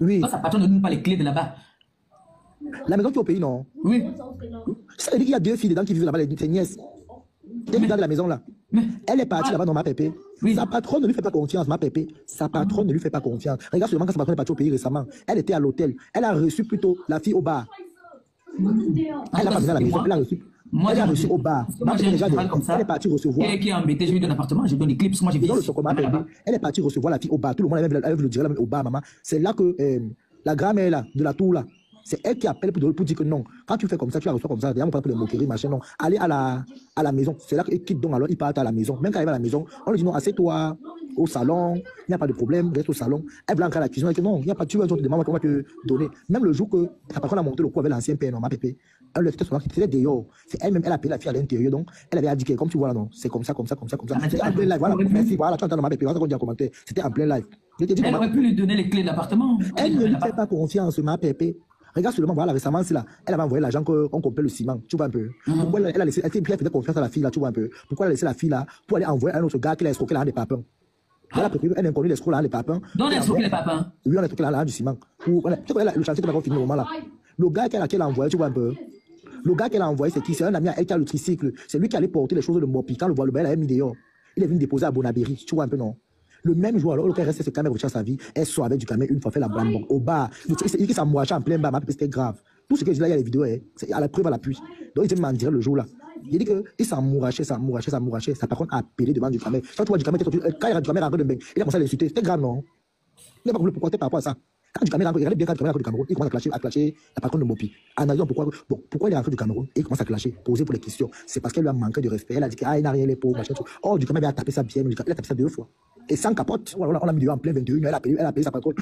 Oui. Quand sa patronne ne donne pas les clés de là-bas. La maison qui est au pays, non? Oui. Ça veut dire qu'il y a 2 filles dedans qui vivent là-bas, ses nièces. Dès qu'il dans la maison là. Elle est partie là-bas dans ma pépé. Oui. Sa patronne ne lui fait pas confiance, ma pépé. Sa patronne ne lui fait pas confiance. Regarde seulement quand sa patronne est partie au pays récemment. Elle était à l'hôtel. Elle a reçu plutôt la fille au bar. Elle n'a pas venu à la maison. Elle a reçu. Elle a reçu au bar. Moi, j'ai déjà comme ça. Elle est partie recevoir. Qui est embêté, je lui donne l'appartement, je lui donne les clés, parce que moi j'ai vu. Elle est partie recevoir la fille au bar. Tout le monde avait vu le dire au bar, maman. C'est là que la grand-mère là, de la tour là, c'est elle qui appelle pour dire que non. Quand tu fais comme ça, tu la reçois comme ça. D'ailleurs, on parle pour les moqueries, machin, non. Allez à la maison. C'est là qu'il quitte donc, alors il part à la maison. Même quand il arrive à la maison, on lui dit non, assieds-toi au salon, il n'y a pas de problème, reste au salon. Elle va entrer à la cuisine, elle dit non, il n'y a pas de problème, tu vas te te donner. Même le jour que sa patronne a monté le coup avec l'ancien père, non, ma pépé, elle le fait c'était dehors. C'est elle-même, elle a appelé la fille à l'intérieur, donc elle avait indiqué, comme tu vois là, non, c'est comme ça. C'était en plein live, voilà, merci, voilà, tu entends ma pépé, voilà ce qu'on dit en commentaire. C'était en plein live. Elle aurait pu lui donner les clés de l'appartement. Elle ne lui fait pas confiance, ma pépé. Regarde seulement, voilà, récemment, c'est là. Elle avait envoyé l'argent qu'on complète le ciment. Tu vois un peu. Pourquoi elle a laissé, elle faisait confiance à la fille là, tu vois un peu. Pourquoi elle a laissé la fille là pour aller envoyer un autre gars qui l'a escroqué l'argent des papins. Elle a préféré un inconnu l'escroc l'argent des papins. Donc, elle a escroqué les papins. Oui, on a escroqué l'argent du ciment. Tu vois, le chantier qui n'a pas fini au moment là. Le gars qu'elle a envoyé, tu vois un peu. Le gars qu'elle a envoyé, c'est qui? C'est un ami à elle qui a le tricycle. C'est lui qui allait porter les choses de Mopi. Quand le voit, le bail, elle a mis dehors. Il est venu déposer à Bonabéry. Tu vois un peu, non? Le même jour, alors, le gars restait ce caméra de sa vie. Elle sort avec du caméra une fois, fait la bambon au bar. Il dit que ça mouachait en plein bar, c'était grave. Tout ce que je dis là, il y a les vidéos, c'est à la preuve à l'appui. Donc, il dit, m'en dirait le jour là. Il dit qu'il s'amourachait. Sa patronne a appelé devant du caméra. Quand tu vois du caméra, quand il y a du caméra en train de bain, il a commencé à l'insulter. C'était grave, non? Il n'a pas voulu pourquoi par rapport à ça. Quand du caméra, regardez bien quand du caméra du Cameroun, il commence à clasher la patronne de Mopi. Analysons pourquoi il est rentré du Cameroun et il commence à clasher, poser pour les questions. C'est parce qu'elle lui a manqué de respect. Elle a dit qu'il n'a rien les pauvres, machin, tout. Oh, du caméra, il a tapé ça bien, il a tapé ça 2 fois. Et sans capote, on l'a mis dehors en plein 21, elle a payé sa patronne.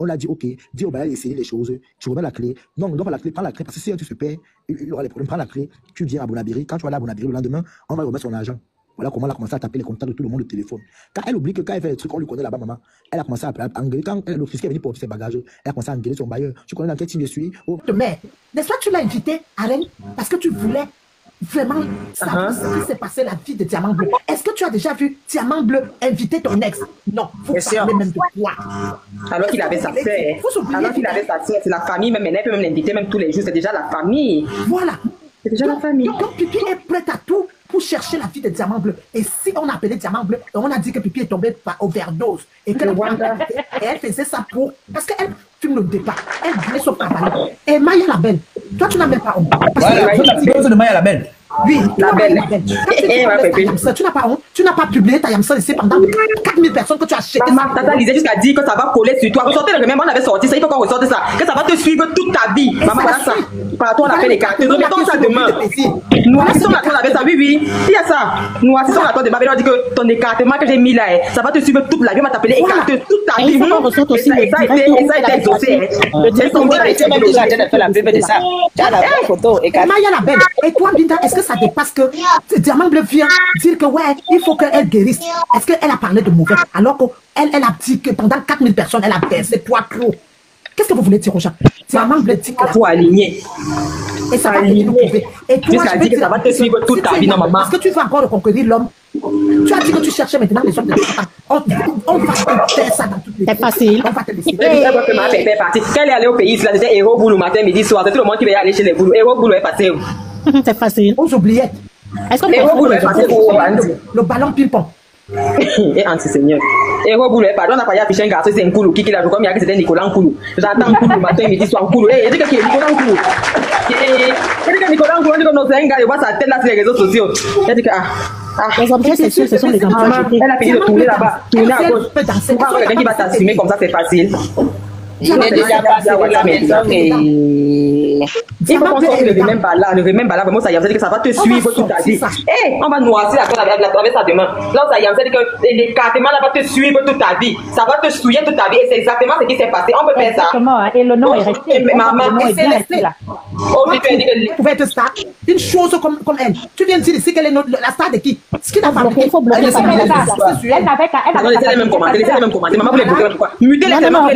On l'a dit, ok, dis au bail, essayer les choses, tu remets la clé. Non, prends la clé, parce que si tu se perds, il y aura des problèmes. Prends la clé, tu viens à Bonabéry. Quand tu vas aller à Bonabéry le lendemain, on va remettre son argent. Voilà comment elle a commencé à taper les contacts de tout le monde au téléphone. Quand elle oublie que quand elle fait des trucs, on lui connaît là-bas, maman. Elle a commencé à engueuler. Quand le fiscal est venu porter ses bagages, elle a commencé à engueuler son bailleur. Tu connais dans quel team je suis? Mais, n'est-ce pas que tu l'as invité à Rennes parce que tu voulais vraiment savoir ce qui s'est passé la vie de Diamant Bleu? Est-ce que tu as déjà vu Diamant Bleu inviter ton ex? Non, vous parlez même de quoi? Alors qu'il avait sa sœur. Alors qu'il avait sa sœur, c'est la famille, même elle peut même l'inviter même tous les jours, c'est déjà la famille. Voilà. C'est déjà la famille. Donc Pipi est prête à tout pour chercher la vie de Diamant Bleu. Et si on a appelé Diamant Bleu, on a dit que Pipi est tombé par overdose et que elle faisait ça pour... Parce qu'elle filme le départ. Elle voulait son travail. Et Maya la belle, toi tu n'as même pas honte. Voilà, la de Maya la belle. Oui, la belle. Tu n'as pas honte. Tu n'as pas publié ta Yamsa ici pendant 4000 personnes que tu as acheté. Tata disait jusqu'à dire que ça va coller sur toi. Ressortez le remède, on avait sorti ça, il faut qu'on ressorte ça. Que ça va te suivre toute ta vie. Maman, voilà ça. Par toi, on appelle les cartes. Remettons ça demain. Nous assistons à toi avec ça. Oui, oui. Il y a ça. Nous assistons à toi demain. On dit que ton écartement que j'ai mis là, ça va te suivre toute la vie. On va t'appeler écarté toute ta vie. On ressorte aussi et ça a été exaucé. C'est même déjà fait la pub de ça. Tu as la photo. Maya la belle. Et toi, Binta, est-ce que ça dépasse que Diamant Bleu vient dire que ouais, il faut qu'elle guérisse? Est-ce qu'elle a parlé de mauvais alors qu'elle a dit que pendant 4000 personnes, elle a versé 3 clous? Qu'est-ce que vous voulez dire aux gens? Diamant Bleu dit que faut aligner. Et ça va nous prouver. Et toi, je veux dire que ça va te suivre toute ta vie, non, maman. Est-ce que tu veux encore reconquérir l'homme? Tu as dit que tu cherchais maintenant les hommes de on va te faire ça dans toutes les... C'est facile. On va te laisser. Quand elle est allée au pays, elle disait Héros Boulou matin, midi, soir. C'est tout le monde qui veut aller chez les Boulou. Héros Boulou est passé. C'est facile. Aux oubliettes. Est-ce qu'on peut le ballon ping-pong? Et anti-seigneur. Héros Boulou est pardon, on a pas affiché un garçon, c'est un Koulou. Qui l'a vu comme il y a que c'était Nicolas Koulou. J'attends Koulou matin, midi, soir, Koulou. Et il dit que Nicolas Koulou. Il dit que Nicolas Koulou, on dit que non, c'est un gars, il voit sa tête là sur les réseaux sociaux. Il dit que les objets sexuels, ce sont les enfants. Elle a fini de tourner là-bas, tourner à gauche. Pour voir quelqu'un qui va t'assumer comme ça, c'est facile. Il est déjà passé de la maison et... Il faut qu'on sorte le remember là, vraiment ça y a dit que ça va te suivre toute ta vie. Eh, on va noircir la chose avec ça demain. Là, ça y a dit que l'écartement là va te suivre toute ta vie. Ça va te souiller toute ta vie et c'est exactement ce qui s'est passé. On peut faire ça. Exactement, et le nom est resté. Maman, c'est resté là. Oh, tu pouvais être star. Une chose comme elle. Tu viens de dire ici qu'elle est la star de qui? Ce qui n'a pas bloqué. Il faut bloquer ça. Elle n'avait qu'à... Laissez les mêmes commenter. Maman, vous les bloquez pourquoi? Mutez les seulement.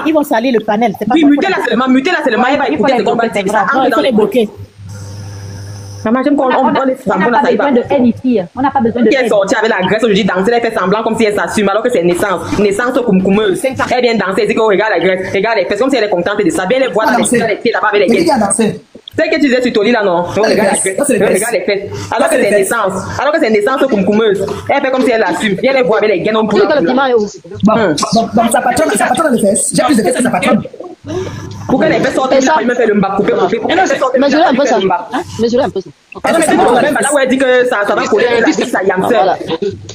Ils vont salir le panel. Oui, mutez la seulement. Elle va écouter ce qu'on va dire. Il faut les bloquer. Maman, j'aime qu'on On n'a pas besoin de elle ici. On n'a pas besoin de elle est elle. sortie avec la graisse aujourd'hui danser, elle fait semblant comme si elle s'assume alors que c'est naissance. Naissance coumcoumeuse. Elle vient danser, elle dit que regarde la graisse, regarde les fesses, comme si elle est contente de ça. Bien les voir dans les pieds là-bas avec les Mais qui graisses. a dansé? C'est que tu disais sur ton lit là, non? Regarde la graisse, regarde les fesses. Alors que c'est naissance. Alors que c'est naissance coumcoumeuse. Elle fait comme si elle assume. Bien les voir avec les gaines en poule. Donc sa patronne dans les fesses. J'ai plus de fesses que sa patronne. Pour que les fesses sortent, il a même fait le mbap couper. Mesurez un peu ça. Mesurez un peu ça. Ah non, mais c'est le problème, là où elle dit que ça va coller la vie, ça y a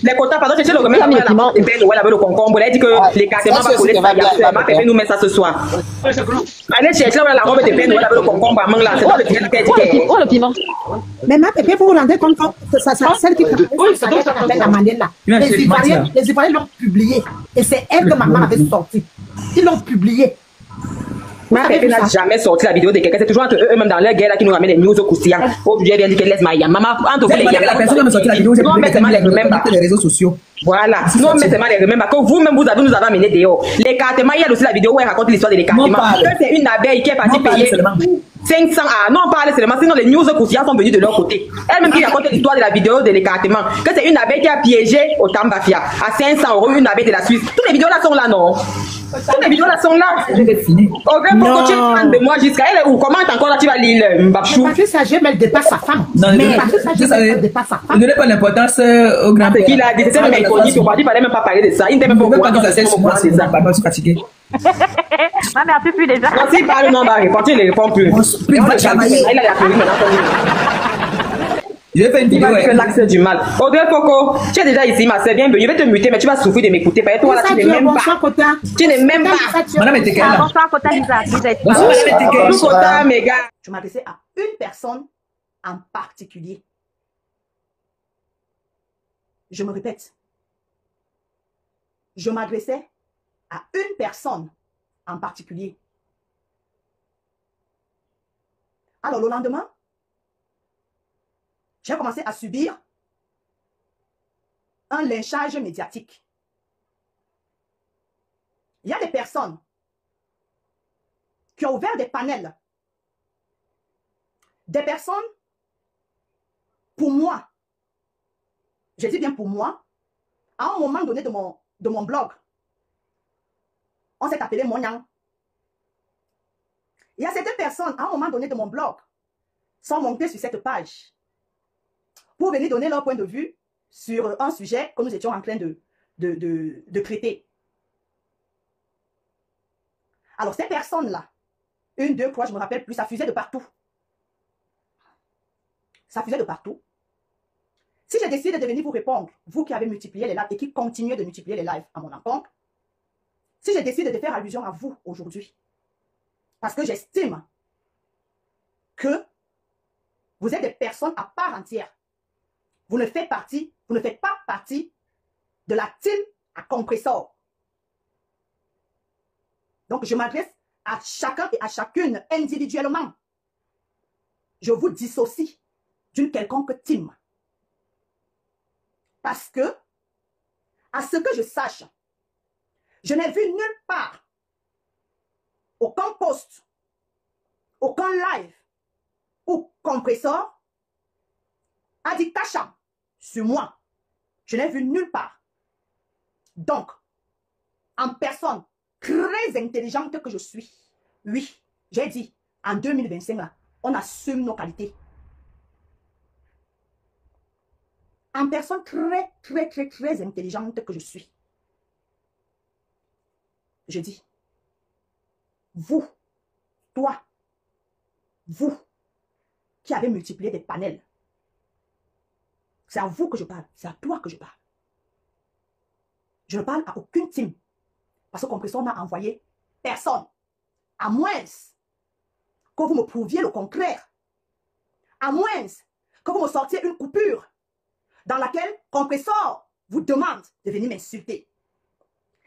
les quotas, pardon, j'ai le remède après la pâte de peine, ouais, avec le concombre. Elle dit que les carrément va coller ça y a. Ma pépé nous met ça ce soir. Allez chercher la robe de peine, ouais, avec le concombre à main là. C'est pas le piment qu'elle dit. Oh le piment. Mais ma pépé, vous vous rendez compte que celle qui travaille la Mandela là. Les Ivoiriens l'ont publié. Et c'est elle que maman avait sorti. Ils l'ont publié. Ma pépé n'a jamais sorti la vidéo de quelqu'un. C'est toujours entre eux-mêmes dans leur guerre là qui nous ramènent les news au croustillant. Aujourd'hui, elle vient dire qu'elle laisse Maïa. Maman, entre vous les gars, la personne qui m'a sorti la vidéo, j'ai non, mais c'est mal les remember. les réseaux sociaux. Voilà. Non, mais c'est mal les remember. Que vous-même, nous avez amené dehors. L'écartement, il y a aussi la vidéo où elle raconte l'histoire de l'écartement. C'est une abeille qui est partie payer 500 ah non, parle seulement, sinon les news croustillants sont venus de leur côté. Elle-même qui raconte l'histoire de la vidéo de l'écartement. Que c'est une abeille qui a piégé au Tambafia à 500 €, une abeille de la Suisse. Toutes les vidéos là sont là, non? Toutes les vidéos là sont là. Je vais finir. Au grand pourquoi tu es de moi jusqu'à elle ou comment encore là tu vas lire Mbapchou? Patrice Agé, mais elle dépasse sa femme. Non, Mais Patrice Agé, elle dépasse sa femme. ne donnez pas l'importance au grand C'est qu'il a dit, c'est même inconnu, il fallait même pas parler de ça. Il n'était même pas au courant. ça, c'est moi, c'est ça. Pardon, je suis fatigué. Ma mère peut plus déjà. Quand il parle, non, va répondre, il ne répond plus. Plus de travailler. Il a la théorie maintenant. Je vais faire une Il vidéo. va dire l'axe du mal. Audrey Coco, tu es déjà ici, ma sœur, bienvenue. Je vais te muter, mais tu vas souffrir de m'écouter. Parce que toi, là, tu n'es même pas. Tu n'es même pas. Madame était quelle là? Bonsoir, Kota Lisa. Bonsoir, madame était quelle? Tout Kota, mes gars. Je m'adressais à une personne en particulier. Je me répète. Je m'adressais à une personne en particulier. Alors, le lendemain, j'ai commencé à subir un lynchage médiatique. Il y a des personnes qui ont ouvert des panels. Des personnes, pour moi, je dis bien pour moi, à un moment donné de mon blog, on s'est appelé Monyang. Il y a certaines personnes, à un moment donné de mon blog, sont montées sur cette page pour venir donner leur point de vue sur un sujet que nous étions en train de traiter. Alors, ces personnes-là, une, deux, trois, je ne me rappelle plus, ça fusait de partout. Ça fusait de partout. Si j'ai décidé de venir vous répondre, vous qui avez multiplié les lives et qui continuez de multiplier les lives à mon encontre, si j'ai décidé de faire allusion à vous aujourd'hui, parce que j'estime que vous êtes des personnes à part entière, vous ne faites pas partie de la team à compressor. Donc, je m'adresse à chacun et à chacune individuellement. Je vous dissocie d'une quelconque team. Parce que, à ce que je sache, je n'ai vu nulle part, aucun post, aucun live ou compressor a dit cachant sur moi. Je n'ai vu nulle part. Donc, en personne très intelligente que je suis, oui, j'ai dit, en 2025, là, on assume nos qualités. En personne très intelligente que je suis, je dis, vous, toi, vous, qui avez multiplié des panels, c'est à vous que je parle, c'est à toi que je parle. Je ne parle à aucune team, parce que Compressor n'a envoyé personne, à moins que vous me prouviez le contraire, à moins que vous me sortiez une coupure dans laquelle Compressor vous demande de venir m'insulter.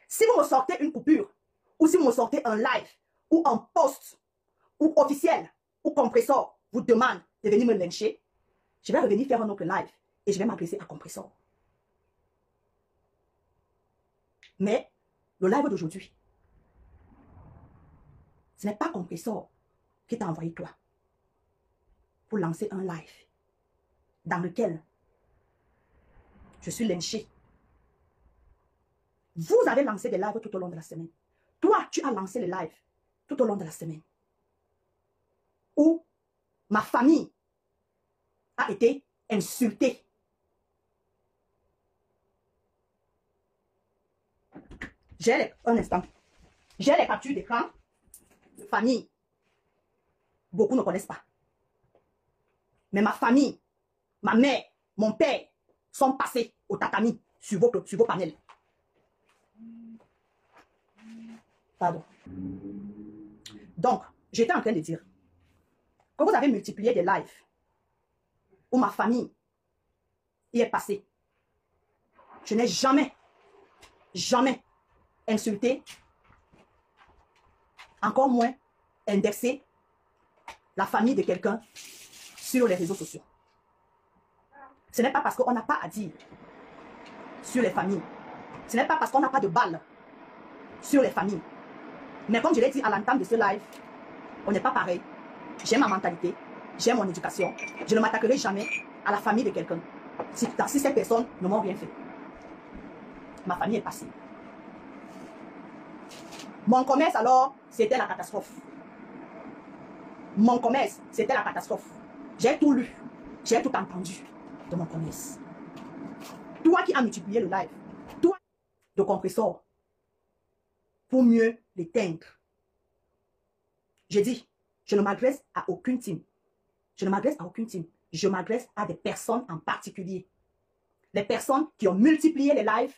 Si vous me sortez une coupure, ou si vous me sortez un live, ou un post, ou officiel, ou Compressor vous demande de venir me lyncher, je vais revenir faire un autre live et je vais m'adresser à Compressor. Mais le live d'aujourd'hui, ce n'est pas Compressor qui t'a envoyé toi pour lancer un live dans lequel je suis lynchée. Vous avez lancé des lives tout au long de la semaine. Toi, tu as lancé les lives tout au long de la semaine. Où ma famille a été insultée. Un instant. J'ai les captures d'écran de famille. Beaucoup ne connaissent pas. Mais ma famille, ma mère, mon père sont passés au tatami sur vos panels. Pardon. Donc, j'étais en train de dire que vous avez multiplié des lives où ma famille y est passée. Je n'ai jamais insulté, encore moins indexé la famille de quelqu'un sur les réseaux sociaux. Ce n'est pas parce qu'on n'a pas à dire sur les familles. Ce n'est pas parce qu'on n'a pas de balles sur les familles. Mais comme je l'ai dit à l'entame de ce live, on n'est pas pareil. J'ai ma mentalité, j'ai mon éducation. Je ne m'attaquerai jamais à la famille de quelqu'un si ces personnes ne m'ont rien fait. Ma famille est passée. Mon commerce alors, c'était la catastrophe. Mon commerce, c'était la catastrophe. J'ai tout lu, j'ai tout entendu de mon commerce. Toi qui as multiplié le live, toi de compresseur, pour mieux l'éteindre. J'ai dit, je ne m'adresse à aucune team. Je ne m'adresse à aucune team. Je m'adresse à des personnes en particulier. Les personnes qui ont multiplié les lives,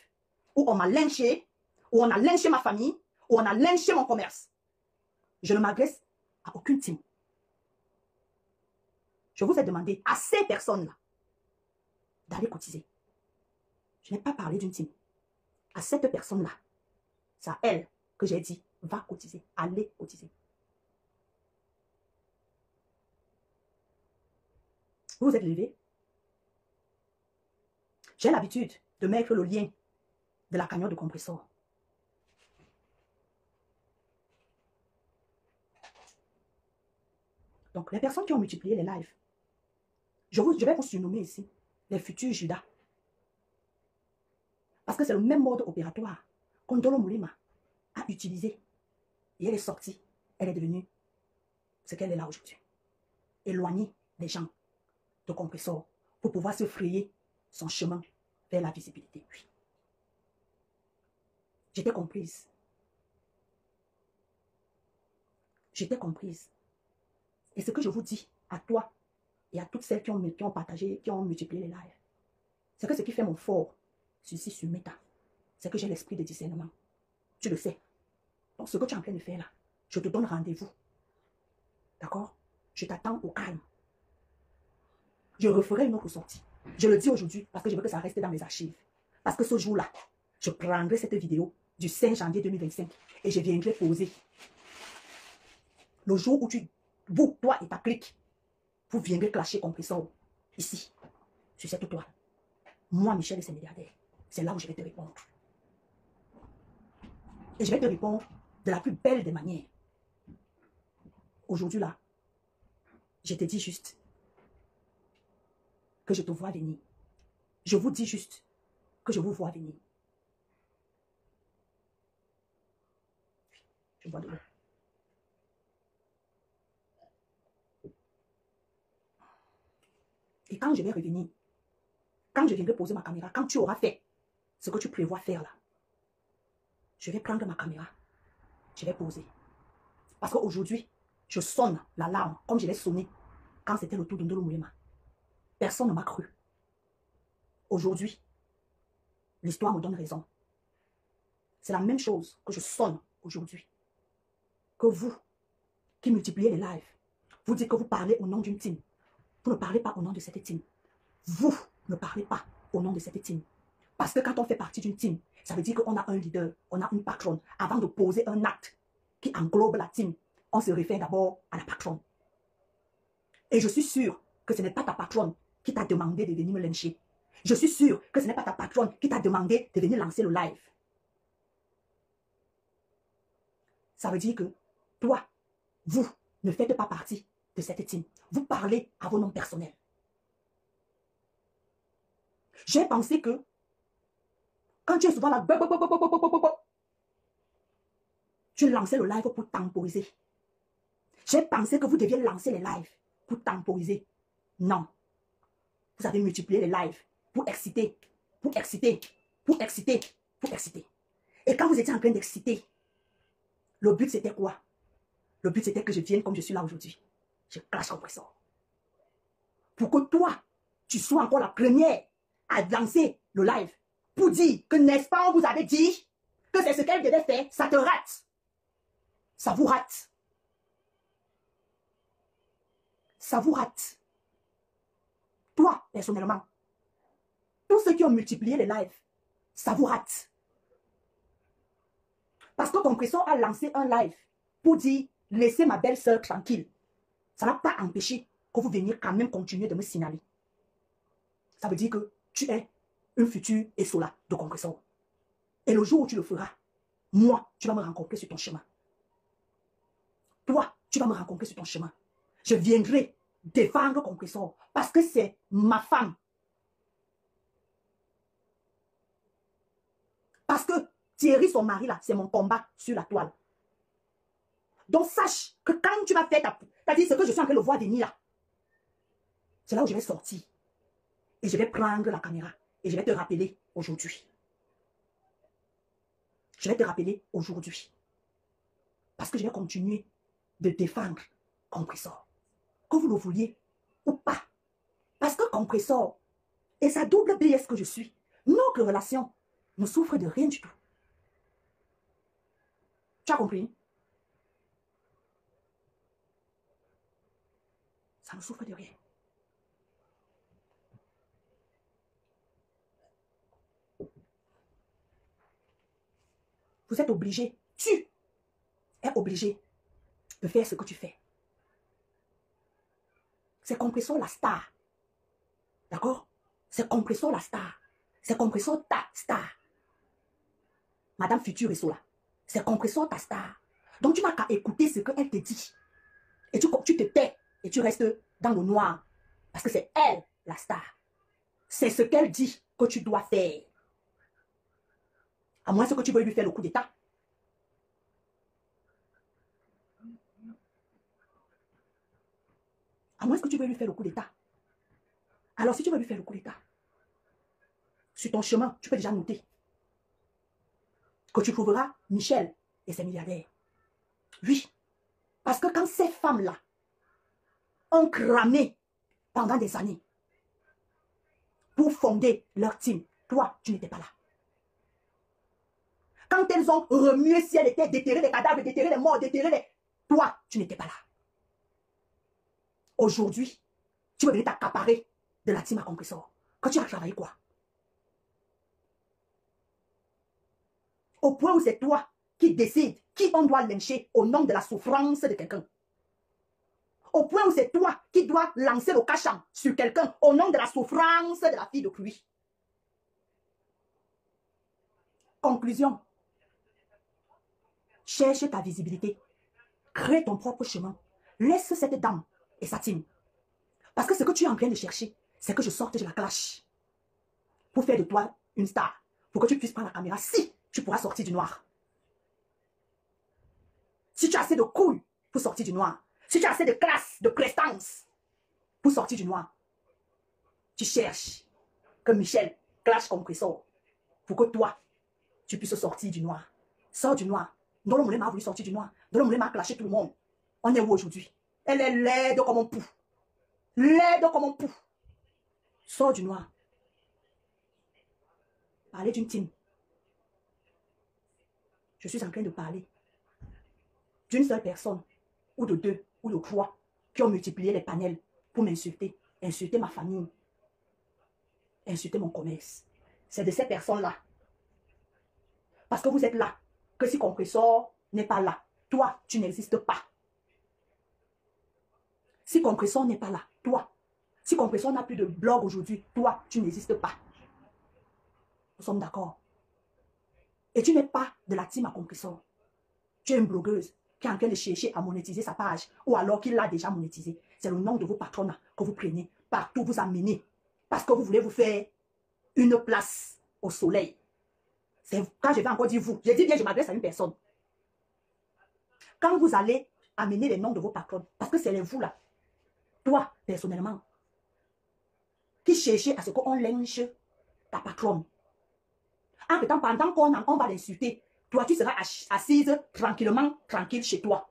où on m'a lynché, où on a lynché ma famille, où on a lynché mon commerce. Je ne m'adresse à aucune team. Je vous ai demandé à ces personnes-là d'aller cotiser. Je n'ai pas parlé d'une team. À cette personne-là, c'est à elle que j'ai dit, va cotiser, allez cotiser. Vous vous êtes levé. J'ai l'habitude de mettre le lien de la cagnotte de compresseur. Donc, les personnes qui ont multiplié les lives, je vais vous surnommer ici les futurs Judas. Parce que c'est le même mode opératoire qu'Ondolo Moulima a utilisé. Et elle est sortie. Elle est devenue ce qu'elle est là aujourd'hui. Éloigner les gens de compresseur pour pouvoir se frayer son chemin vers la visibilité. Oui. J'étais comprise. J'étais comprise. Et ce que je vous dis à toi et à toutes celles qui ont partagé, qui ont multiplié les lives, c'est que ce qui fait mon fort sur Meta, c'est que j'ai l'esprit de discernement. Tu le sais. Donc ce que tu es en train de faire là, je te donne rendez-vous. D'accord? Je t'attends au calme. Je referai une autre sortie. Je le dis aujourd'hui parce que je veux que ça reste dans mes archives. Parce que ce jour-là, je prendrai cette vidéo du 5 janvier 2025 et je viendrai poser. Le jour où vous, toi et ta clique, vous viendrez clasher compresseur ici, sur cette toile. Moi, Michel et ses milliardaires, c'est là où je vais te répondre. Et je vais te répondre de la plus belle des manières. Aujourd'hui là, je te dis juste que je te vois venir. Je vous dis juste que je vous vois venir. Je bois de l'eau. Et quand je vais revenir, quand je viendrai poser ma caméra, quand tu auras fait ce que tu prévois faire là, je vais prendre ma caméra, je vais poser. Parce qu'aujourd'hui, je sonne l'alarme comme je l'ai sonné quand c'était le tour de Ndolo Moulema. Personne ne m'a cru. Aujourd'hui, l'histoire me donne raison. C'est la même chose que je sonne aujourd'hui. Que vous, qui multipliez les lives, vous dites que vous parlez au nom d'une team. Vous ne parlez pas au nom de cette team. Vous ne parlez pas au nom de cette team. Parce que quand on fait partie d'une team, ça veut dire qu'on a un leader, on a une patronne. Avant de poser un acte qui englobe la team, on se réfère d'abord à la patronne. Et je suis sûre que ce n'est pas ta patronne qui t'a demandé de venir me lyncher. Je suis sûre que ce n'est pas ta patronne qui t'a demandé de venir lancer le live. Ça veut dire que toi, vous ne faites pas partie de cette team. Vous parlez à vos noms personnels. J'ai pensé que quand tu es souvent là, tu lançais le live pour temporiser. J'ai pensé que vous deviez lancer les lives pour temporiser. Non. Vous avez multiplié les lives pour exciter, pour exciter, pour exciter, pour exciter. Et quand vous étiez en train d'exciter, le but c'était quoi? Le but c'était que je vienne comme je suis là aujourd'hui. Je clash compressor. Pour que toi, tu sois encore la première à lancer le live. Pour dire que n'est-ce pas, on vous avait dit que c'est ce qu'elle devait faire, ça te rate. Ça vous rate. Ça vous rate. Toi, personnellement, tous ceux qui ont multiplié les lives, ça vous rate. Parce que Compressor a lancé un live pour dire, laissez ma belle-sœur tranquille. Ça n'a pas empêché que vous veniez quand même continuer de me signaler. Ça veut dire que tu es une future Essola de Compressor. Et le jour où tu le feras, moi, tu vas me rencontrer sur ton chemin. Toi, tu vas me rencontrer sur ton chemin. Je viendrai défendre Compressor parce que c'est ma femme. Parce que Thierry, son mari, là, c'est mon combat sur la toile. Donc, sache que quand tu vas faire c'est-à-dire ce que je suis en train de voir venir là, c'est là où je vais sortir. Et je vais prendre la caméra. Et je vais te rappeler aujourd'hui. Je vais te rappeler aujourd'hui. Parce que je vais continuer de défendre Compressor. Que vous le vouliez ou pas. Parce que Compressor et sa double BS que je suis, notre relation ne souffre de rien du tout. Tu as compris? Ça ne souffre de rien. Vous êtes obligé, tu es obligé de faire ce que tu fais. C'est Compressor la star. D'accord? C'est Compressor la star. C'est Compressor ta star. Madame future Essola. C'est Compressor ta star. Donc tu n'as qu'à écouter ce qu'elle te dit. Et tu te tais et tu restes dans le noir. Parce que c'est elle la star. C'est ce qu'elle dit que tu dois faire. À moins que tu veuilles lui faire le coup d'état. À moins que tu veuilles lui faire le coup d'état. Alors si tu veux lui faire le coup d'état, sur ton chemin, tu peux déjà noter que tu trouveras Michel et ses milliardaires. Oui. Parce que quand ces femmes-là ont cramé pendant des années pour fonder leur team, toi, tu n'étais pas là. Quand elles ont remué si elles étaient déterrées les cadavres, déterrées les morts, déterrées les... Toi, tu n'étais pas là. Aujourd'hui, tu veux venir t'accaparer de la team à Compressor. Quand tu as travaillé quoi? Au point où c'est toi qui décides qui on doit lyncher au nom de la souffrance de quelqu'un. Au point où c'est toi qui dois lancer le cachant sur quelqu'un au nom de la souffrance de la fille de pluie. Conclusion. Cherche ta visibilité. Crée ton propre chemin. Laisse cette dame et sa team. Parce que ce que tu es en train de chercher, c'est que je sorte de la clash. Pour faire de toi une star. Pour que tu puisses prendre la caméra. Si tu pourras sortir du noir. Si tu as assez de couilles pour sortir du noir. Si tu as assez de classe, de prestance pour sortir du noir. Tu cherches que Michel clash Compressor. Pour que toi, tu puisses sortir du noir. Sors du noir. Ndolo Moulema a voulu sortir du noir. Ndolo Moulema a clashé tout le monde. On est où aujourd'hui? Elle est laide comme un pou. Laide comme un pou. Sors du noir. Parler d'une team. Je suis en train de parler d'une seule personne, ou de deux, ou de trois, qui ont multiplié les panels pour m'insulter, insulter ma famille, insulter mon commerce. C'est de ces personnes-là. Parce que vous êtes là, que si Compressor n'est pas là, toi, tu n'existes pas. Si Compressor n'est pas là, toi, si Compressor n'a plus de blog aujourd'hui, toi, tu n'existes pas. Nous sommes d'accord. Et tu n'es pas de la team à Compressor. Tu es une blogueuse qui est en train de chercher à monétiser sa page, ou alors qu'il l'a déjà monétisé. C'est le nom de vos patrons que vous prenez, partout vous amenez, parce que vous voulez vous faire une place au soleil. C'est quand je vais encore dire vous. Je dis bien, je m'adresse à une personne. Quand vous allez amener les noms de vos patrons, parce que c'est les vous là, toi, personnellement, qui cherchez à ce qu'on lynche ta patronne. En temps, pendant qu'on va l'insulter, toi, tu seras assise tranquillement, tranquille chez toi.